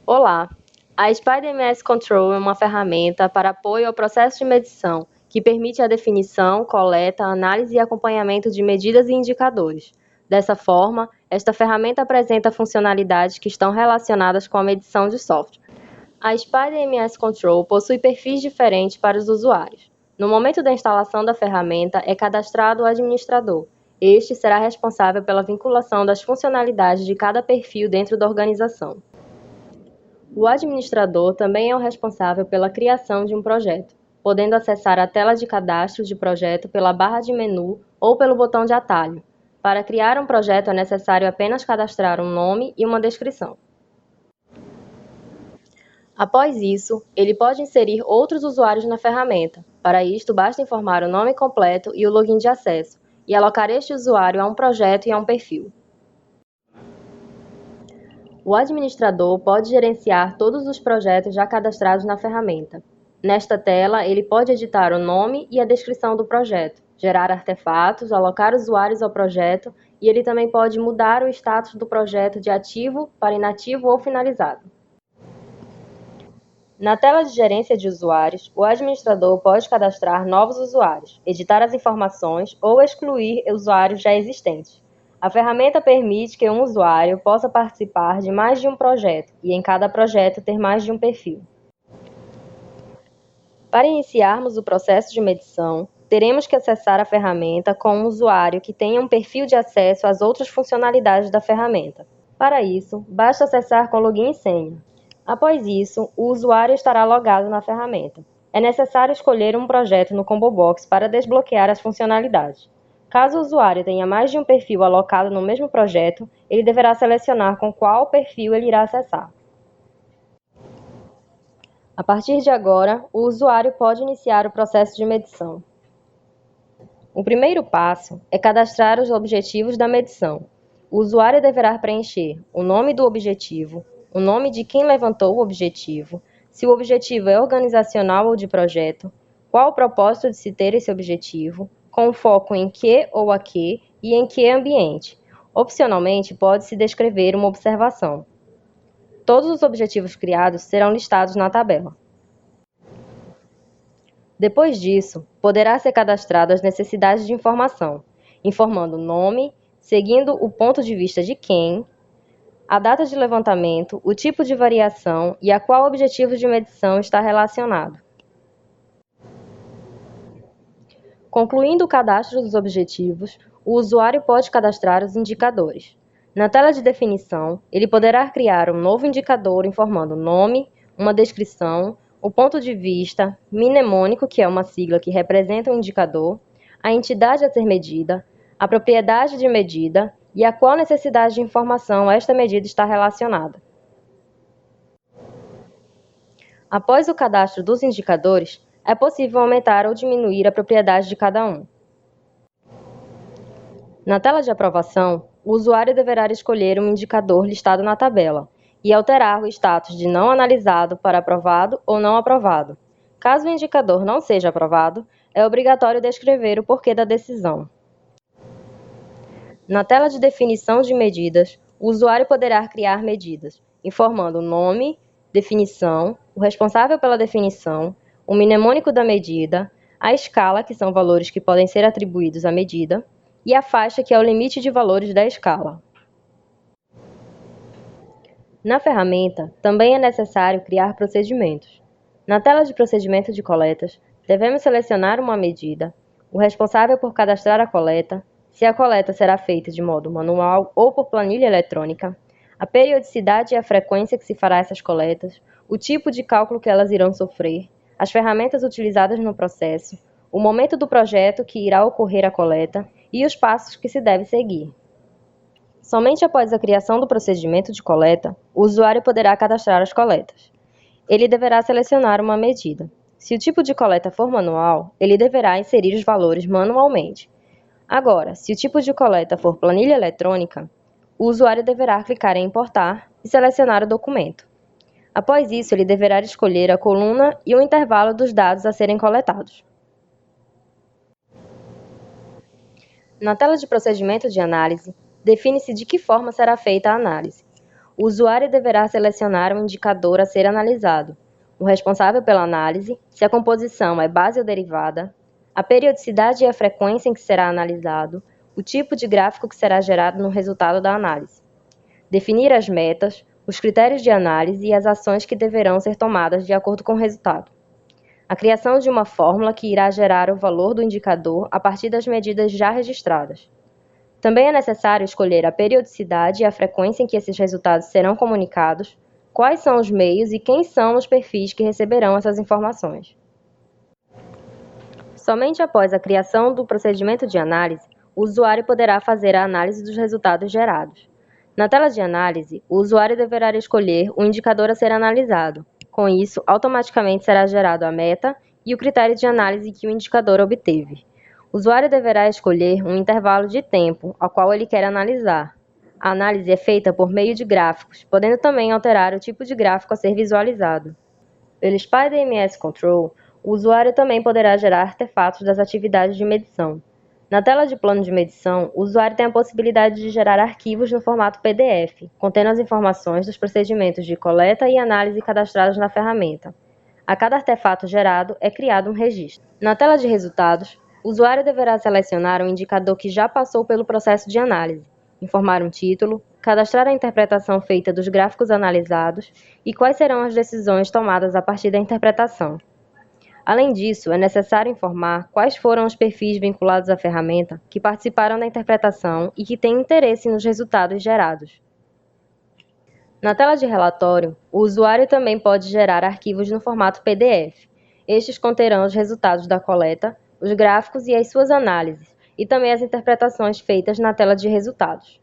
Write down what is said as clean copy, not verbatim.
Olá! A SpiderMS Control é uma ferramenta para apoio ao processo de medição, que permite a definição, coleta, análise e acompanhamento de medidas e indicadores. Dessa forma, esta ferramenta apresenta funcionalidades que estão relacionadas com a medição de software. A SpiderMS Control possui perfis diferentes para os usuários. No momento da instalação da ferramenta, é cadastrado o administrador. Este será responsável pela vinculação das funcionalidades de cada perfil dentro da organização. O administrador também é o responsável pela criação de um projeto, podendo acessar a tela de cadastro de projeto pela barra de menu ou pelo botão de atalho. Para criar um projeto é necessário apenas cadastrar um nome e uma descrição. Após isso, ele pode inserir outros usuários na ferramenta. Para isto, basta informar o nome completo e o login de acesso, e alocar este usuário a um projeto e a um perfil. O administrador pode gerenciar todos os projetos já cadastrados na ferramenta. Nesta tela, ele pode editar o nome e a descrição do projeto, gerar artefatos, alocar usuários ao projeto e ele também pode mudar o status do projeto de ativo para inativo ou finalizado. Na tela de gerência de usuários, o administrador pode cadastrar novos usuários, editar as informações ou excluir usuários já existentes. A ferramenta permite que um usuário possa participar de mais de um projeto e, em cada projeto, ter mais de um perfil. Para iniciarmos o processo de medição, teremos que acessar a ferramenta com um usuário que tenha um perfil de acesso às outras funcionalidades da ferramenta. Para isso, basta acessar com login e senha. Após isso, o usuário estará logado na ferramenta. É necessário escolher um projeto no Combo Box para desbloquear as funcionalidades. Caso o usuário tenha mais de um perfil alocado no mesmo projeto, ele deverá selecionar com qual perfil ele irá acessar. A partir de agora, o usuário pode iniciar o processo de medição. O primeiro passo é cadastrar os objetivos da medição. O usuário deverá preencher o nome do objetivo, o nome de quem levantou o objetivo, se o objetivo é organizacional ou de projeto, qual o propósito de se ter esse objetivo, com foco em que ou a que e em que ambiente. Opcionalmente, pode-se descrever uma observação. Todos os objetivos criados serão listados na tabela. Depois disso, poderá ser cadastrado as necessidades de informação, informando o nome, seguindo o ponto de vista de quem, a data de levantamento, o tipo de variação e a qual objetivo de medição está relacionado. Concluindo o cadastro dos objetivos, o usuário pode cadastrar os indicadores. Na tela de definição, ele poderá criar um novo indicador informando o nome, uma descrição, o ponto de vista, mnemônico, que é uma sigla que representa um indicador, a entidade a ser medida, a propriedade de medida e a qual necessidade de informação esta medida está relacionada. Após o cadastro dos indicadores, é possível aumentar ou diminuir a propriedade de cada um. Na tela de aprovação, o usuário deverá escolher um indicador listado na tabela e alterar o status de não analisado para aprovado ou não aprovado. Caso o indicador não seja aprovado, é obrigatório descrever o porquê da decisão. Na tela de definição de medidas, o usuário poderá criar medidas, informando o nome, definição, o responsável pela definição, o mnemônico da medida, a escala, que são valores que podem ser atribuídos à medida, e a faixa, que é o limite de valores da escala. Na ferramenta, também é necessário criar procedimentos. Na tela de procedimento de coletas, devemos selecionar uma medida, o responsável por cadastrar a coleta, se a coleta será feita de modo manual ou por planilha eletrônica, a periodicidade e a frequência que se fará essas coletas, o tipo de cálculo que elas irão sofrer, as ferramentas utilizadas no processo, o momento do projeto que irá ocorrer a coleta e os passos que se deve seguir. Somente após a criação do procedimento de coleta, o usuário poderá cadastrar as coletas. Ele deverá selecionar uma medida. Se o tipo de coleta for manual, ele deverá inserir os valores manualmente. Agora, se o tipo de coleta for planilha eletrônica, o usuário deverá clicar em importar e selecionar o documento. Após isso, ele deverá escolher a coluna e o intervalo dos dados a serem coletados. Na tela de procedimento de análise, define-se de que forma será feita a análise. o usuário deverá selecionar um indicador a ser analisado, o responsável pela análise, se a composição é base ou derivada, a periodicidade e a frequência em que será analisado, o tipo de gráfico que será gerado no resultado da análise. Definir as metas, os critérios de análise e as ações que deverão ser tomadas de acordo com o resultado. A criação de uma fórmula que irá gerar o valor do indicador a partir das medidas já registradas. Também é necessário escolher a periodicidade e a frequência em que esses resultados serão comunicados, quais são os meios e quem são os perfis que receberão essas informações. Somente após a criação do procedimento de análise, o usuário poderá fazer a análise dos resultados gerados. Na tela de análise, o usuário deverá escolher o indicador a ser analisado. Com isso, automaticamente será gerado a meta e o critério de análise que o indicador obteve. O usuário deverá escolher um intervalo de tempo ao qual ele quer analisar. A análise é feita por meio de gráficos, podendo também alterar o tipo de gráfico a ser visualizado. Pelo SpyDMS Control, o usuário também poderá gerar artefatos das atividades de medição. Na tela de plano de medição, o usuário tem a possibilidade de gerar arquivos no formato PDF, contendo as informações dos procedimentos de coleta e análise cadastrados na ferramenta. A cada artefato gerado é criado um registro. Na tela de resultados, o usuário deverá selecionar um indicador que já passou pelo processo de análise, informar um título, cadastrar a interpretação feita dos gráficos analisados e quais serão as decisões tomadas a partir da interpretação. Além disso, é necessário informar quais foram os perfis vinculados à ferramenta que participaram da interpretação e que têm interesse nos resultados gerados. Na tela de relatório, o usuário também pode gerar arquivos no formato PDF. Estes conterão os resultados da coleta, os gráficos e as suas análises, e também as interpretações feitas na tela de resultados.